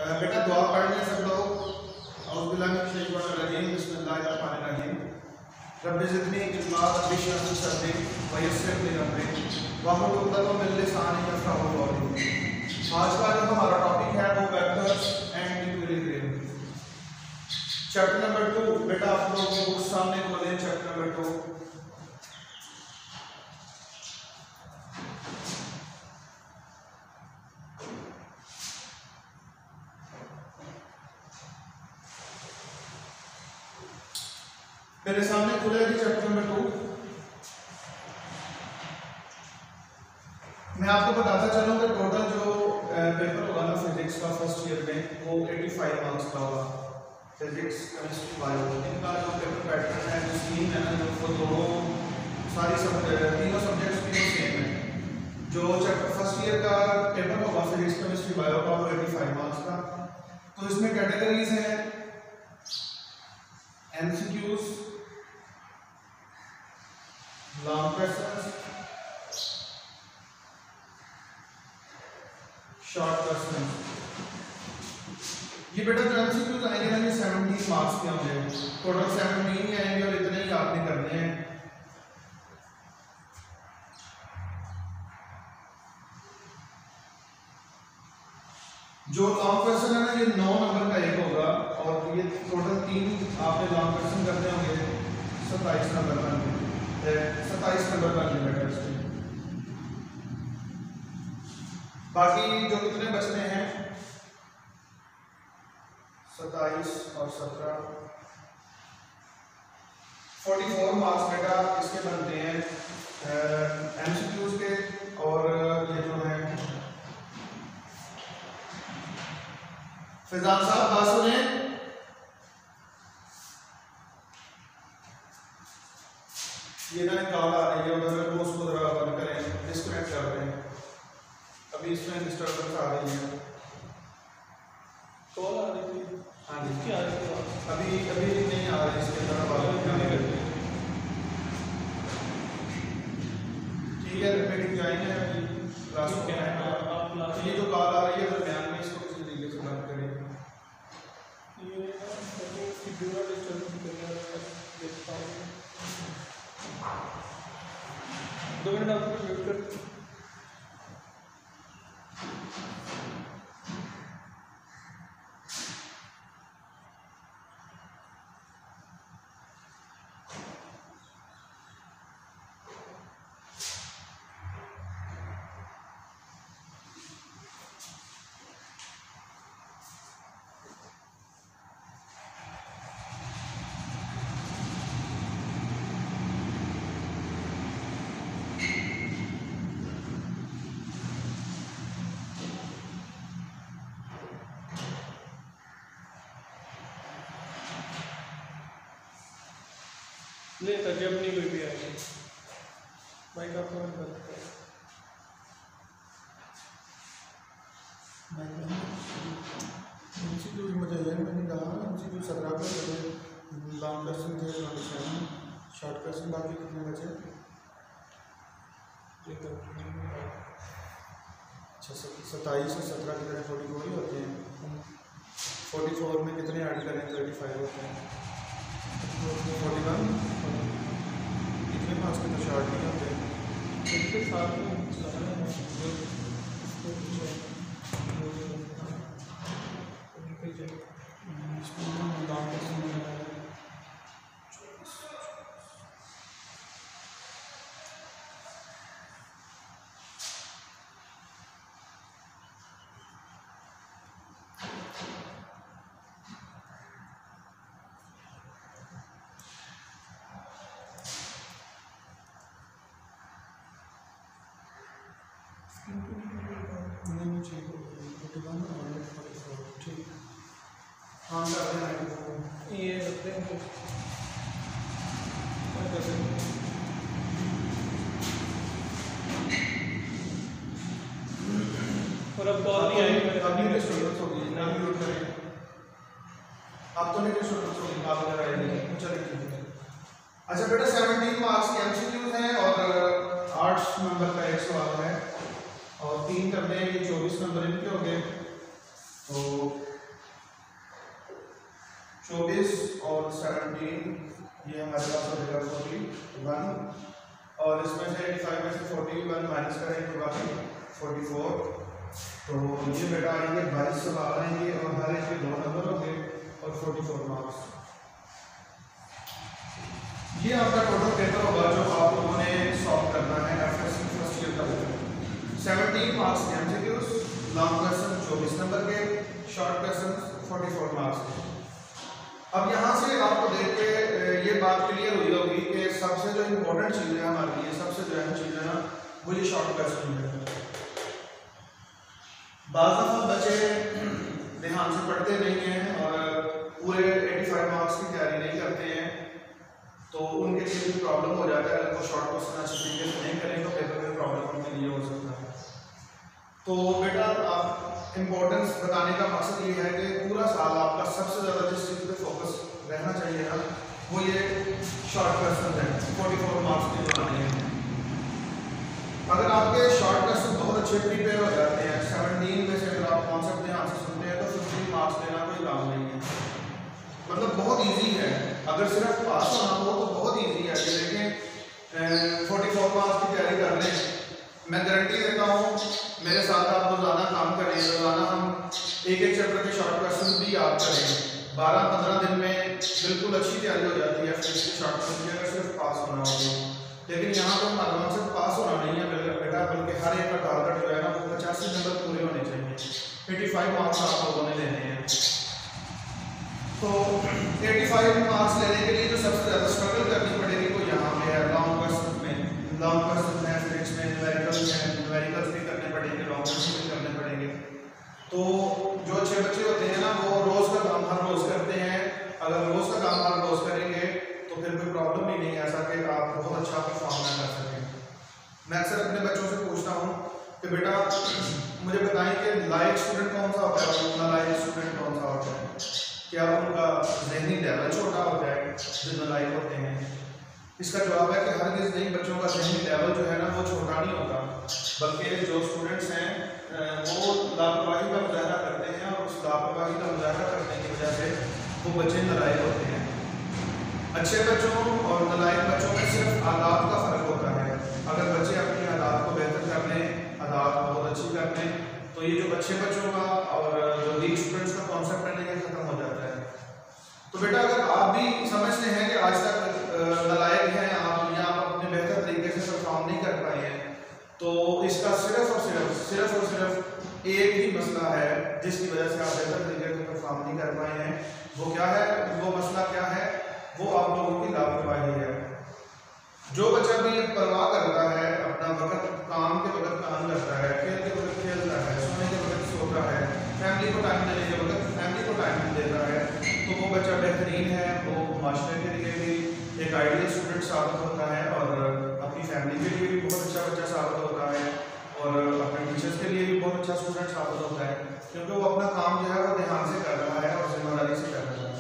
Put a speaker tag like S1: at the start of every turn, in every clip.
S1: बेटा दुआ पढ़ लें सब लोग। औज़ुबिल्लाहि बिस्मिल्लाहिर्रहमानिर्रहीम। रब्बि ज़िदनी इल्मा रब्बि इश्रह ली सदरी व यस्सिर ली अमरी वहलुल उक़दतम मिन लिसानी यफ़क़हू क़ौली। आज का जो हमारा टॉपिक है वो vectors and equilibrium, chapter number 2। बेटा आप लोग बुक सामने खोलें, चैप्टर नंबर 2। मेरे सामने खुला है चैप्टर नंबर 2। मैं आपको बताता चलूं कि टोटल जो पेपर होगा ना फिजिक्स का फर्स्ट ईयर में वो 85 मार्क्स का होगा। फिजिक्स केमिस्ट्री बायो इनका जो पेपर पैटर्न है, जो स्कीम है ना, जो वो दोनों तीनों सब्जेक्ट्स की सेम है। जो चैप्टर फर्स्ट ईयर का पेपर होगा फिजिक्स केमिस्ट्री बायो का वो 85 मार्क्स का। तो इसमें कैटेगरीज हैं MCQs, long questions, short questions. ये बेटा जो एमसीक्यूज आएंगे ना ये 17 मार्क्स के होंगे। टोटल 17 ही आएंगे और इतने ही आपने करने हैं। जो लॉन्ग क्वेश्चन है ना ये 9 नंबर का एक होगा और ये टोटल 3 आपने लॉन्ग क्वेश्चन करने होंगे। 27 नंबर का 27 नंबर का बेटा इसमें। बाकी जो कितने बचने हैं 27 और 17 44 मार्क्स बेटा इसके बनते हैं एमसीक्यूज के। और ये जो है फिजान साहब बात सुने, ये ना कॉल आ रही है उधर, वो उसको जरा बंद करें, डिस्कनेक्ट कर दें। अभी इसमें डिस्टर्बेंस आ रही है।
S2: कॉल आ रही थी?
S1: हाँ जी,
S2: इसकी आ रही थी।
S1: अभी अभी नहीं आ रही, इसके तरफ बात नहीं करते। ठीक है, रिपीटिंग जाएंगे अभी क्लास को।
S2: आप क्लास
S1: ये जो कॉल आ रही है दरमियान में इसको किसी तरीके से बंद करें।
S2: ये शेड्यूल डिस्टर्ब देखता हूँ। 2 मिनट आपको वेट कर। नहीं था जब नहीं कोई भी आएगी माइक आपको बंद कर।
S1: एमसीक्यूज मुझे ये मैंने कहा एमसीक्यू 17 पे बचे, लॉन्ग क्वेश्चन थे 27, शॉर्ट क्वेश्चन बाकी कितने बचे? अच्छा 27 और 17 कितने 44 ही होते हैं। 44 में कितने ऐड करें 35 होते हैं। 41 इतने मार्क्स के तो शॉर्ट नहीं होते।
S2: इसके साथ में
S1: हाँ कर
S2: ये रखते हैं और अब कॉल नहीं आएगी।
S1: अभी स्टूडेंट्स होगी ना भी उठ करें। अब तो नहीं स्टूडेंट्स होगी, आप इधर आएंगे। चलिए अच्छा बेटा 17 मार्क्स के एमसीक्यूज हैं और 8 नंबर का एक सवाल है और 3 करने हैं, ये 24 नंबर इनके हो गए। तो 24 और 17 ये हमारे पास हो जाएगा 41 और इसमें से 85 में से 41 माइनस करेंगे तो बाकी 44। तो ये बेटा आएंगे 22 सवाल आएंगे और हर एक के 2 नंबर होंगे और 44 मार्क्स। ये आपका टोटल पेपर होगा जो आप लोगों ने सॉल्व करना है एफएससी फर्स्ट ईयर का पेपर। 17 मार्क्स के एमसीक्यूज, लॉन्ग क्वेश्चन 24 नंबर के, शॉर्ट क्वेश्चन 44 मार्क्स के। अब यहाँ से आपको देख के ये बात क्लियर हुई होगी कि सबसे जो इम्पोर्टेंट चीज़ है हमारे लिए, सबसे जो अहम चीज़ है ना, वो ये शॉर्ट क्वेश्चन है। बाज़ दफ़ा बच्चे ध्यान से पढ़ते नहीं हैं और पूरे 85 मार्क्स की तैयारी नहीं करते हैं, तो उनके लिए भी प्रॉब्लम हो जाता है। अगर वो शॉर्ट क्वेश्चन अच्छे तरीके से नहीं करें तो पेपर में प्रॉब्लम उनके लिए हो सकता है। तो बेटा आप इम्पोर्टेंस बताने का मकसद ये है कि पूरा साल आपका सबसे ज़्यादा जिस चीज़ पे फोकस रहना चाहिए ना, वो ये शॉर्ट क्वेश्चन है। 44 मार्क्स के बनाने हैं। अगर आपके शॉर्ट क्वेश्चन बहुत अच्छे प्रिपेयर हो जाते हैं, 17 में से अगर आप कॉन्सेप्ट ध्यान से सुनते हैं तो 15 मार्क्स लेना कोई काम नहीं है। मतलब बहुत इजी है। अगर सिर्फ पास होना हो तो बहुत इजी है। ये देखें 44 मार्क्स की तैयारी कर लें, मैं गारंटी देता हूँ मेरे साथ आप रोजाना काम करें, रोजाना हम एक चैप्टर के शॉर्ट क्वेश्चन भी याद करें, 12-15 दिन में बिल्कुल अच्छी तैयारी हो जाती है फिजिक्स के शॉर्ट क्वेश्चन की, अगर सिर्फ पास होना हो। लेकिन यहाँ पर हमारा सिर्फ पास होना नहीं है बेटा, बल्कि हर एक का टारगेट जो है ना वो 85 नंबर पूरे होने चाहिए। 85 मार्क्स आप लोगों ने लेने हैं। तो 85 मार्क्स लेने के लिए जो सबसे ज़्यादा स्ट्रगल करनी पड़ेगी वो यहाँ पे है। लॉन्ग क्वेश्चन में फिजिक्स में न्यूमेरिकल्स भी करने पड़ेंगे, लॉन्ग क्वेश्चन भी करने पड़ेंगे। तो जो अच्छे बच्चे होते हैं ना वो रोज़ का काम हर रोज़ करते हैं। अगर रोज़ का काम हर रोज़ करेंगे तो फिर कोई प्रॉब्लम ही नहीं है ऐसा कि आप बहुत अच्छा परफॉर्म ना कर सकें। मैं अक्सर अपने बच्चों से पूछता हूँ कि बेटा मुझे बताएं कि लाइक स्टूडेंट कौन सा होता है और नालायक स्टूडेंट कौन सा होता है। क्या उनका ज़हनी लेवल छोटा होता है जो नालायक होते हैं? इसका जवाब है कि हरगिज़ नहीं, बच्चों का ज़हनी लेवल जो है ना वो छोटा नहीं होता, बल्कि जो स्टूडेंट्स हैं वो लापरवाही का मुजाहरा करते हैं और उस लापरवाही का मुजाहरा करने की वजह से वो बच्चे नालायक होते हैं। अच्छे बच्चों और नालायक बच्चों में सिर्फ आदात का फ़र्क होता है। अगर बच्चे अपनी आदात को बेहतर कर लें, आदात बहुत अच्छी कर लें, तो ये जो अच्छे बच्चों का और जो वीक स्टूडेंट्स का कॉन्सेप्ट है ये खत्म हो जाता है। तो बेटा अगर आप भी समझते हैं कि आज तक नालायक हैं आप या आप अपने बेहतर तरीके से परफॉर्म नहीं कर पाए हैं, तो इसका सिर्फ और सिर्फ एक ही मसला है जिसकी वजह से आप बेहतर तरीके से परफॉर्म नहीं कर पाए हैं। वो क्या है? वो मसला क्या है? वो आप लोगों की लापरवाही है। जो बच्चा भी परवाह करता है, अपना वक्त काम के वक्त काम करता है, खेल के वक्त खेलता है, सोने के वक्त सोता है, फैमिली को टाइम देने के वक्त फैमिली को टाइम देता है, तो वो बच्चा बेहतरीन है। वो माशरे के लिए भी एक आइडियल स्टूडेंट साबित होता है और अपनी फैमिली के लिए भी बहुत अच्छा बच्चा साबित होता है और अपने टीचर्स के लिए भी बहुत अच्छा स्टूडेंट साबित होता है, क्योंकि वो अपना काम जो है वो ध्यान से कर रहा है और जिम्मेदारी से कर रहा है।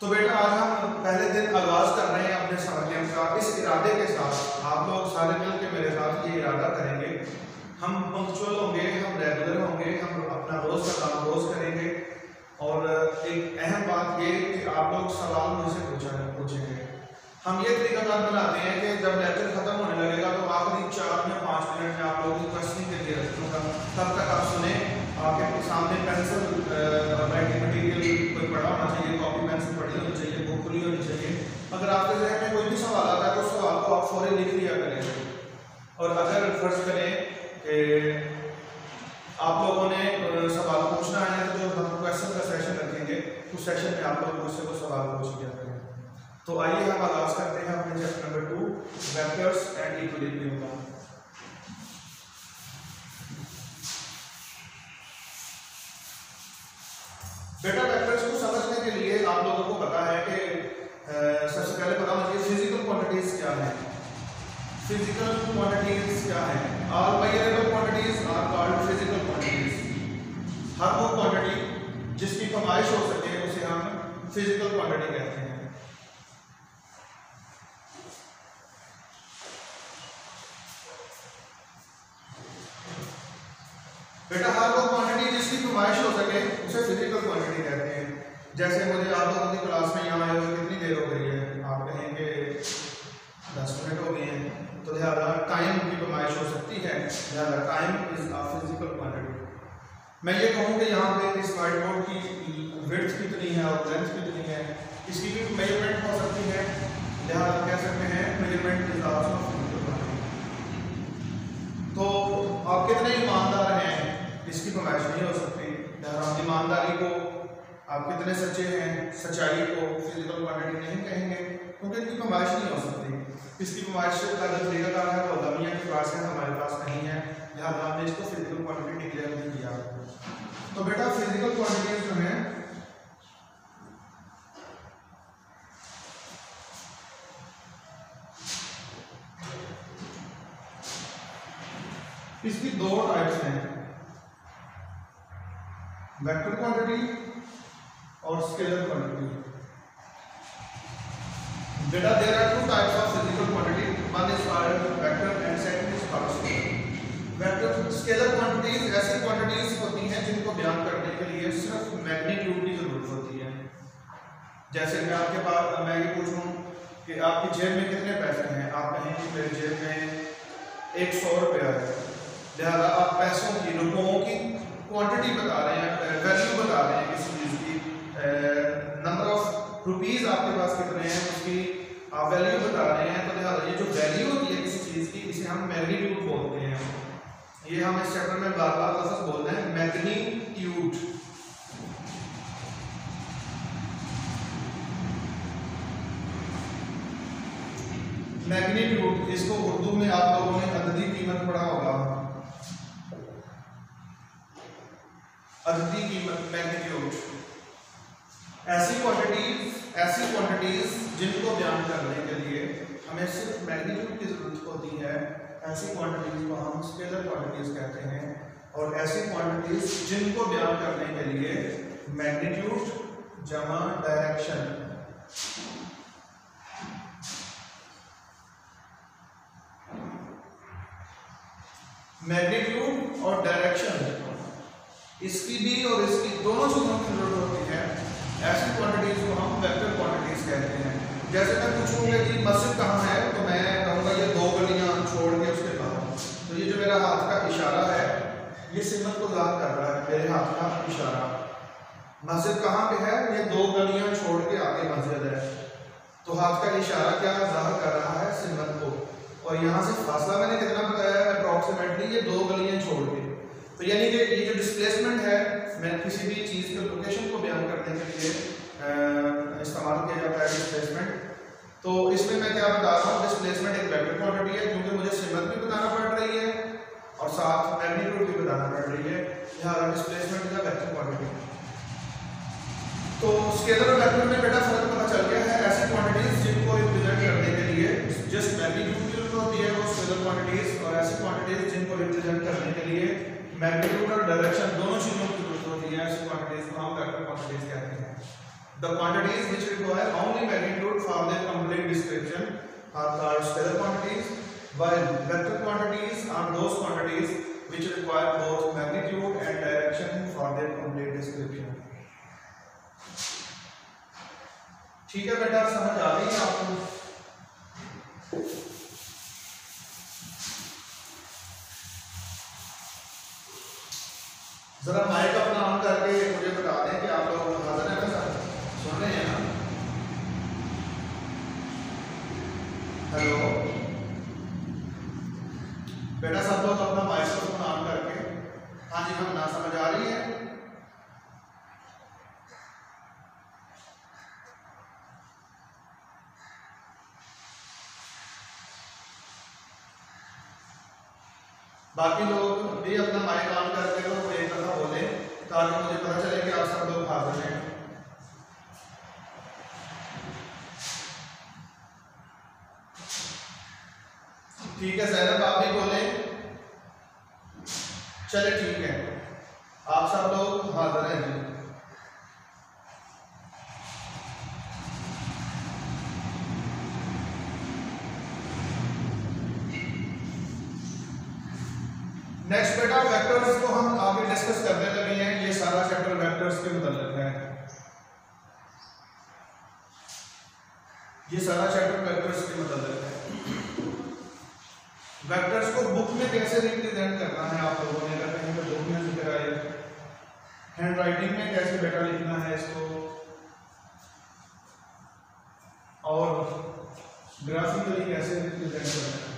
S1: तो बेटा आज हम पहले दिन आगाज़ कर रहे हैं अपने समर कैंप का इस इरादे के साथ। आप लोग सारे मिल के मेरे साथ ये इरादा करेंगे, हम पंक्चुअल होंगे, हम रेगुलर होंगे, हम अपना रोज़ का काम रोज़ करेंगे। और एक अहम बात ये कि आप लोग सवाल मुझसे पूछेंगे। हम ये तरीकाकार बनाते हैं कि जब लेक्चर खत्म होने लगेगा तो आखिरी 4 या 5 मिनट में आप लोगों की क्वेश्चनिंग के लिए रखूँगा। तब तक आप सुने, आपके सामने पेंसिल राइटिंग मटीरियल कोई पढ़ा होना चाहिए, कॉपी पेंसिल पढ़ी होनी चाहिए, बुक खुली होनी चाहिए। अगर आपके जहन में कोई भी सवाल आता है तो उस सवाल को आप फौरन लिख लिया करेंगे। और अगर फर्ज करें कि आप लोगों ने सवाल पूछना है तो जो हम क्वेश्चन का सेशन रखेंगे उस सेशन में आप लोग मुझसे वो सवाल पूछ लिया करें। तो आइए हम आगाज़ करते हैं अपने chapter number 2 vectors and equilibrium का। बेटा वेक्टर्स को समझने के लिए आप लोगों को पता है कि सबसे पहले पता होना चाहिए फिजिकल क्वांटिटीज क्या है। फिजिकल क्वांटिटीज क्या है? All measurable quantities are called physical quantities. हर वो क्वांटिटी जिसकी पैमाइश हो सके उसे हम फिजिकल क्वांटिटी कहते हैं। बेटा हर वो क्वांटिटी जिसकी पैमाइश हो सके उसे फिजिकल क्वांटिटी कहते हैं। जैसे मुझे आप लोगों की क्लास में यहाँ आए हुए कितनी देर हो गई है, आप कहेंगे 10 मिनट हो गए हैं, तो लिहाजा टाइम की पैमाइश हो सकती है, लिहाजा time is a physical quantity. मैं ये कहूँ कि यहाँ पे इस व्हाइट बोर्ड की विड्थ कितनी है और लेंथ कितनी है, इसकी भी मेजरमेंट हो सकती है, लिहाजा कह सकते हैं measurement is also physical quantity. तो आप कितने ईमानदार हैं इसकी पैमाइश नहीं हो सकती, लिहाजा आप ईमानदारी को, आप कितने सच्चे हैं, सच्चाई को फिजिकल क्वांटिटी नहीं कहेंगे, क्योंकि इनकी पैमाइश नहीं हो सकती। इसकी पैमाइश का जो तरीकाकार है वो दमिया के पास है, हमारे पास नहीं है, लिहाजा हमने इसको फिजिकल क्वांटिटी डिक्लेयर नहीं किया। तो बेटा फिजिकल क्वांटिटीज जो हैं इसकी दो टाइप्स हैं, वेक्टर क्वांटिटी और स्केलर क्वांटिटी। बेटा there are two types of physical quantity, one is called vector and second is called scalar. Vector scalar quantities ऐसी क्वांटिटीज होती हैं जिनको बयान करने के लिए सिर्फ मैग्नीट्यूड की जरूरत होती है। जैसे मैं आपके पास मैं ये पूछूं कि आपकी जेब में कितने पैसे हैं, आप कहें कि मेरी जेब में 100 रुपया है, लिहाजा आप पैसों की, रुपयों की क्वांटिटी बता रहे हैं, वैल्यू बता रहे हैं किसी चीज़ की, नंबर ऑफ रुपीज़ आपके पास कितने हैं उसकी आप वैल्यू बता रहे हैं। तो लिहाजा ये जो वैल्यू होती है किसी चीज़ की, इसे हम मैग्नीट्यूड बोलते हैं। ये हम इस चैप्टर में बार बार लफ्ज़ बोलते हैं, मैग्नीट्यूड। मैग्नीट्यूड, इसको उर्दू में आप लोगों ने अददी कीमत पढ़ा होगा, अददी कीमत, मैग्नीट्यूड। ऐसी क्वांटिटीज जिनको बयान करने के लिए हमें सिर्फ मैग्नीट्यूड की जरूरत होती है, ऐसी क्वांटिटीज को हम स्केलर क्वांटिटीज कहते हैं। और ऐसी क्वांटिटीज जिनको बयान करने के लिए मैग्नीट्यूड जमा डायरेक्शन, मैग्नीट्यूड और डायरेक्शन, इसकी भी और इसकी दोनों चीजों की जरूरत होती है, ऐसी क्वांटिटीज को हम वेक्टर क्वांटिटीज कहते हैं। जैसे मैं पूछूंगा कि मस्जिद कहाँ है, तो मैं कहूँगा ये 2 गलियां छोड़ के उसके बाद, तो ये जो मेरा हाथ का इशारा है ये सिमत को ज़ाहिर कर रहा है, मेरे हाथ का इशारा। मस्जिद कहाँ पे है, ये 2 गलियां छोड़ के आगे मस्जिद है, तो हाथ का इशारा क्या ज़ाहिर कर रहा है, सिमत को। और यहाँ से फासला मैंने कितना बताया है, अप्रॉक्सीमेटली ये 2 गलियां छोड़ के। तो यानी कि ये जो डिस्प्लेसमेंट है, मैं किसी भी चीज़ के लोकेशन को बयान करने के लिए इस्तेमाल किया जाता है डिस्प्लेसमेंट। तो इसमें मैं क्या बता रहा हूँ, डिस्प्लेसमेंट एक वेक्टर क्वांटिटी है, क्योंकि मुझे सिमत भी बताना पड़ रही है और साथ मैग्नीट्यूड भी बताना पड़ रही है, लिहाजा displacement is a vector quantity. तो स्केलर और वेक्टर में बेटा फर्क पता चल गया है। ऐसी क्वांटिटीज जिनको रिप्रेजेंट करने के लिए जस्ट मैग्नीट्यूड की जरूरत होती है वो स्केलर क्वांटिटीज, और ऐसी क्वांटिटीज जिनको रिप्रेजेंट करने के लिए मैग्नीट्यूड और डायरेक्शन दोनों चीजों की जरूरत होती है, ऐसी क्वांटिटीज को हम वेक्टर क्वांटिटीज कहते हैं। The quantities which require only magnitude for their complete description are called scalar quantities, while vector quantities are those quantities which require both magnitude and direction for their complete description. ठीक है बेटा, समझ आ रही है आपको? जरा माइक अपना on करके मुझे बता दें कि आप लोग हाजिर हैं, ना सुन रहे हैं ना? हेलो बेटा, सब लोग अपना माइक्रोफोन ऑन करके, हाँ जी हम ना समझ आ रही है? बाकी लोग भी अपना माइक ऑन करके तो एक दफा बोले ताकि मुझे पता चले कि आप सब लोग हाजिर हैं। ठीक है सैनब, आप भी बोले, चले ठीक है, आप सब लोग हाजिर हैं। नेक्स्ट बेटा, वेक्टर्स को हम आगे डिस्कस करने लगे हैं, ये सारा चैप्टर वेक्टर्स के मुताल्लिक है। ये सारा चैप्टर वेक्टर्स के मतलब है। वेक्टर्स को बुक में कैसे रिप्रेजेंट करना है आप लोगों ने, अगर कहीं पर बुक में जिक्र आए, हैंड राइटिंग में कैसे बेटा लिखना है इसको, और ग्राफिकली कैसे रिप्रेजेंट करना है।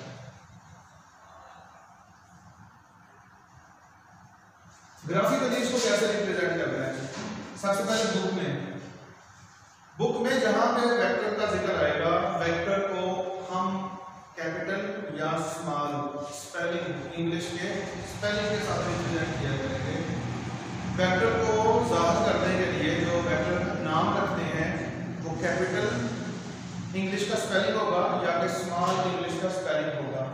S1: ग्राफिकली इसको कैसे रिप्रेजेंट करना है, सबसे पहले बुक में जहां पे वेक्टर का जिक्र आएगा, वेक्टर को हम कैपिटल या स्मॉल स्पेलिंग, इंग्लिश के स्पेलिंग के साथ रिप्रेजेंट किया करेंगे। वेक्टर को जाहिर करने के लिए जो वेक्टर का नाम रखते हैं वो कैपिटल इंग्लिश का स्पेलिंग होगा या फिर स्मॉल इंग्लिश का स्पेलिंग होगा।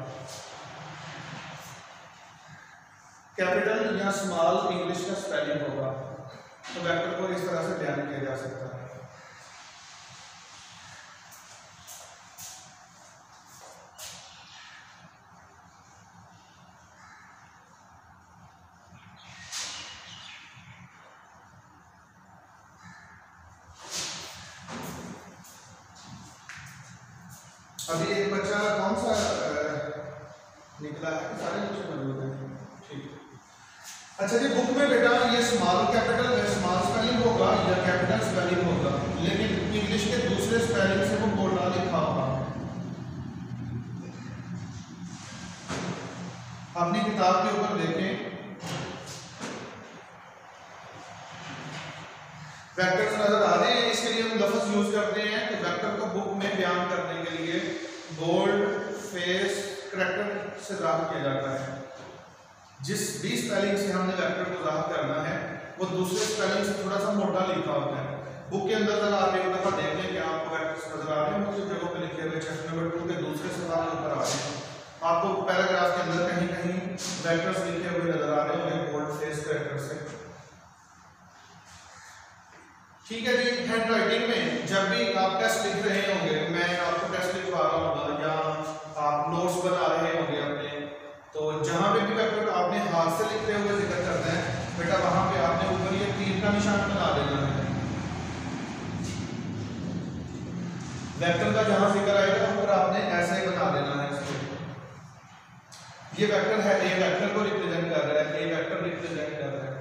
S1: कैपिटल या स्मॉल इंग्लिश का स्पेलिंग होगा, तो वेक्टर को इस तरह से बयान किया जा सकता है। अभी एक बच्चा कौन सा निकला है, सारे बच्चे मौजूद हैं, ठीक। अच्छा जी, बुक में बेटा ये स्मॉल कैपिटल स्मॉल स्पेलिंग होगा या कैपिटल स्पेलिंग होगा, लेकिन इंग्लिश के दूसरे स्पेलिंग से वो बोलना लिखा होगा। अपनी किताब के ऊपर देखें, वेक्टर्स नजर आ रहे हैं, इसके लिए हम लफ्ज यूज करते हैं कि वेक्टर को बुक में बयान करने के लिए बोल्ड फेस करैक्टर से जाहिर किया जाता है। जिस भी स्पेलिंग से हमने वेक्टर को जाहिर करना है वो दूसरे स्पेलिंग से थोड़ा सा मोटा लिखा होता है। बुक के अंदर अगर आप एक दफा देख लें कि आपको वेक्टर्स नजर आ रहे हैं, मुख्य जगहों पे लिखे हुए चैप्टर नंबर 2 के दूसरे सवाल ऊपर आ रहे हैं, आपको पैराग्राफ के अंदर कहीं कहीं वेक्टर्स लिखे हुए नजर आ रहे होंगे बोल्ड फेस करैक्टर से, ठीक है जी। हैंड राइटिंग में जब भी आप टेस्ट लिख रहे होंगे, मैं आपको टेस्ट लिखवा रहा हूँ या आप नोट्स बना रहे होंगे अपने, तो जहां पे भी वेक्टर आपने हाथ से लिखते हुए जिक्र करना है बेटा, वहां पे आपने ऊपर ये तीर का निशान बना देना है। वेक्टर का जहां जिक्र आएगा ऊपर आपने ऐसे बना देना है इसको। ये वेक्टर है, ए वेक्टर को रिप्रेजेंट कर रहा है, ए वेक्टर रिप्रेजेंट कर रहा है।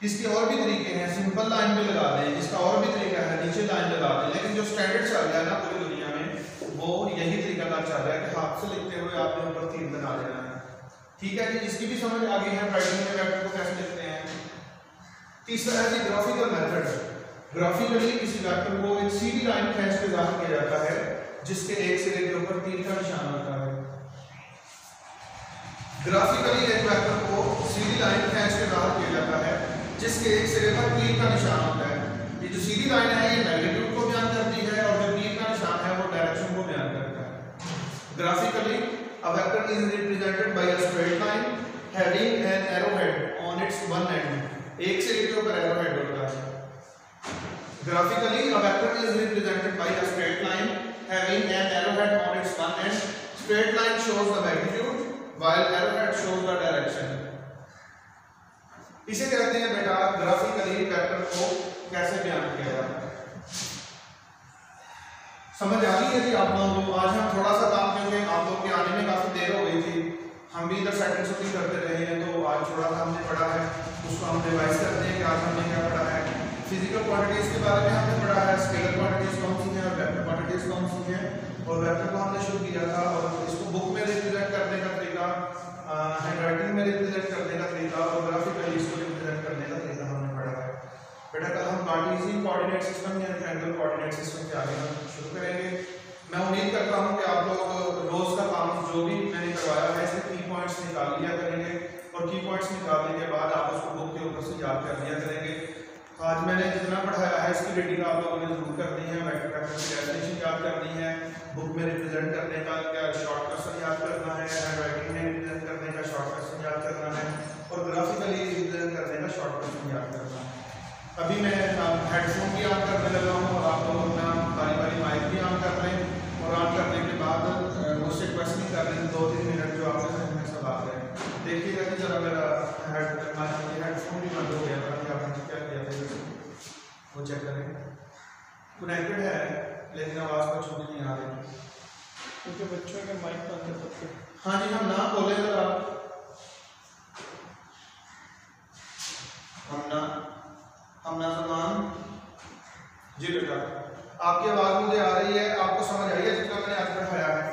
S1: इसके और भी तरीके हैं, सिंपल लाइन में लगा दें, इसका और भी तरीका है नीचे लाइन लगा दें, लेकिन जो स्टैंडर्ड चल रहा है ना पूरी दुनिया में वो यही तरीका का चल रहा है कि हाथ से लिखते हुए आपने ऊपर तीर बना देना है, ठीक है जी। इसकी भी समझ आ गई है राइटिंग में वेक्टर को कैसे लिखते हैं। तीसरा है जी ग्राफिकल मेथड। ग्राफिकली किसी वेक्टर को एक सीधी लाइन खींच के जाहिर किया जाता है जिसके एक सिरे के ऊपर तीर का निशान होता है। ग्राफिकली एक वेक्टर को सीधी लाइन खींच के जाहिर किया जाता है जिसके एक सिरे पर तीर का निशान होता है। ये जो सीधी लाइन है ये मैग्नीट्यूड को बयान करती है और जो तीर का निशान है वो डायरेक्शन को बयान करता है। Graphically a vector is represented by a straight line having an arrowhead on its one end. एक सिरे के ऊपर arrowhead होता है। Graphically a vector is represented by a straight line having an arrowhead on its one end. Straight line shows the magnitude while arrowhead shows the direction. इसे कहते हैं बेटा ग्राफिकली वेक्टर को कैसे बयान किया जाता है। समझ आ गई है जी आप लोगों को। आज हम थोड़ा सा काम क्योंकि आप लोग के आने में काफी देर हो गई थी, हम भी इधर सेटिंग शूटिंग करते रहे हैं, तो आज थोड़ा सा हमने पढ़ा है उसको हम रिवाइज करते हैं कि आज हमने क्या पढ़ा है। फिजिकल क्वांटिटीज के बारे में हमने पढ़ा है, स्केलर क्वांटिटीज कौन सी हैं और वेक्टर क्वांटिटीज कौन सी हैं, और वेक्टर को हमने शुरू किया था और इसको बुक में रिप्रेजेंट करने का तरीका, हैंडराइटिंग में रिप्रेजेंट करने का तरीका और ग्राफिकली इसको रिप्रेजेंट करने का तरीका हमने पढ़ा है। बेटा कल हम कार्टेशियन कोऑर्डिनेट सिस्टम या ट्रायंगल कोऑर्डिनेट सिस्टम के आगे हम शुरू करेंगे। मैं उम्मीद करता हूं कि आप लोग रोज का काम जो भी मैंने करवाया है इसके की पॉइंट्स निकाल लिया करेंगे और की पॉइंट्स निकालने के बाद आप उसको बुक के ऊपर से याद कर लिया करेंगे। आज मैंने जितना पढ़ाया है इसकी रीडिंग आप लोगों ने जरूर करनी है, वेक्टर की डेफिनेशन याद करनी है, बुक में रिप्रेजेंट करने का क्या शॉर्ट क्वेश्चन याद करना है, हैंडराइटिंग में रिप्रेजेंट करने का शॉर्ट क्वेश्चन याद करना है और ग्राफिकली रिप्रेजेंट करने का शॉर्ट क्वेश्चन याद करना है। अभी मैं हेडफोन भी ऑन करने लगा हूँ और आप लोग अपना बारी बारी माइक भी ऑन कर लें और ऑन करने के बाद मुझसे क्वेश्चन कर लें 2-3 मिनट जो आपके समझ में सब आ रहे हैं। देखिएगा कि जरा मेरा हेडफोन भी बंद हो गया था, आपने क्या किया था वो चेक करें। कनेक्टेड है लेकिन आवाज़ बच्चों की नहीं आ रही,
S2: क्योंकि बच्चों के माइक बंद है सबके।
S1: हाँ जी, हम ना बोले जरा, हम ना सलमान जी बेटा, आपकी आवाज़ मुझे आ रही है, आपको समझ आई है जितना मैंने आज पढ़ाया है?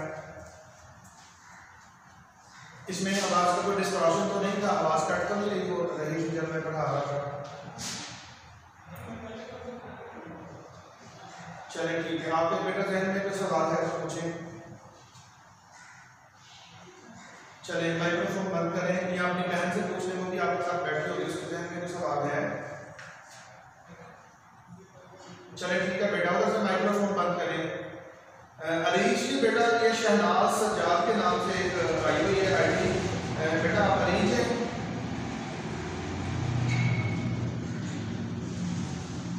S1: इसमें आवाज़ का कोई डिस्टॉर्शन तो नहीं था, आवाज़ कट तो नहीं रही थी जब मैं पढ़ा रहा था? चलिए ठीक है, आपके बेटा जहन में कोई सवाल है तो पूछें। चलिए माइक्रोफोन बंद करें या अपनी बहन से पूछ लें कि आपके साथ बैठे होगी, उसके जहन में कोई सवाल है? चलिए ठीक है बेटा, उधर से माइक्रोफोन बंद करें। अरीश जी बेटा, ये शहनाज सज्जाद के नाम से एक आई हुई है आईडी, बेटा आप अरीश हैं?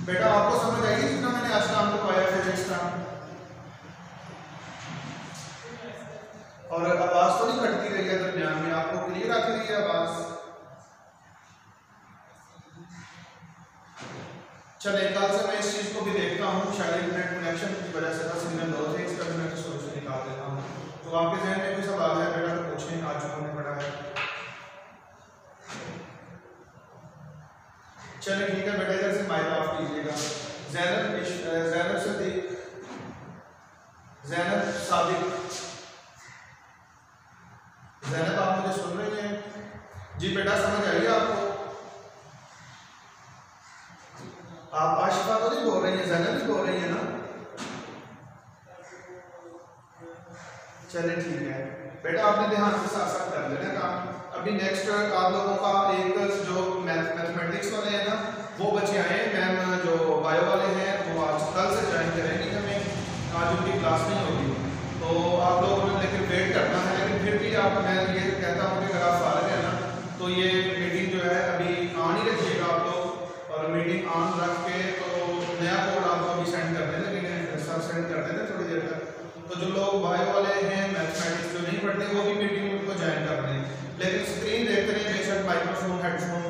S1: बेटा आपको समझ आएगी जितना मैंने आज शाम को पाया फिजिक्स का? और आवाज तो नहीं कटती रही है दरमियान में, आपको क्लियर आती रही है आवाज? चले कल से मैं इस चीज को भी देखता हूँ, शायद इंटरनेट कनेक्शन की वजह से सिग्नल लो थे, इसका भी मैं सोल्यूशन निकाल देता हूँ। तो आपके जहन में कोई सवाल है बेटा तो पूछें, आज जो हमने पढ़ा है। चलिए ठीक है बेटा, इधर से माइक ऑफ कीजिएगा। ज़ैनब सदीक, ज़ैनब सादिक, ज़ैनब आप मुझे सुन रही हैं? जी बेटा समझ आई आपको? आप आशिफा तो नहीं बोल रही हैं, ज़ैनब भी बोल रही है ना? चलिए ठीक है बेटा, आपने ध्यान से साथ साथ कर लेना काम। अभी नेक्स्ट आप लोगों का एक जो मैथमेटिक्स वाले हैं ना, वो बच्चे आए हैं, मैम जो बायो वाले हैं वो आज कल से ज्वाइन करेंगे, हमें आज उनकी क्लास नहीं होगी, तो आप लोगों ने लेकिन वेट करना है। लेकिन फिर भी आप, मैं ये कहता हूँ कि अगर आप फारग हैं ना तो ये मीटिंग जो है अभी ऑन ही रखिएगा आप लोग, और मीटिंग ऑन रख के तो नया कोड आपको अभी सेंड कर देना, लेकिन सब सेंड कर देना थोड़ी देर तक। तो जो लोग बायो वाले हैं, मैथमेटिक्स जो नहीं पढ़ते, वो भी मीटिंग को ज्वाइन कर दें, लेकिन स्क्रीन देखते रहें, बेशक माइक्रोफोन हेडफोन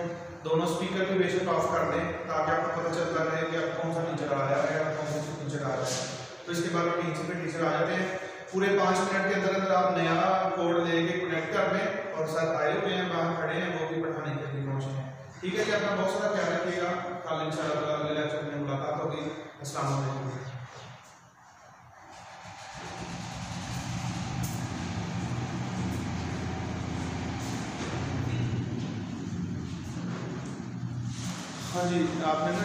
S1: दोनों स्पीकर भी बेशक ऑफ कर दें, ताकि आपको पता चलता रहे कि आप कौन सा टीचर आ रहा है और कौन सा टीचर आ रहा है। तो इसके बाद टीचर आ जाते हैं, पूरे 5 मिनट के अंदर अंदर आप नया कोड लेके कनेक्ट कर लें, और सर आए हुए हैं बाहर खड़े हैं, वो भी पढ़ाने के लिए पहुँचे हैं। ठीक है जी, अपना बहुत सारा ख्याल रखिएगा, कल इंशाअल्लाह अगले लेक्चर में मुलाकात होगी। अस्सलाम वालेकुम। हाँ जी, आपने ना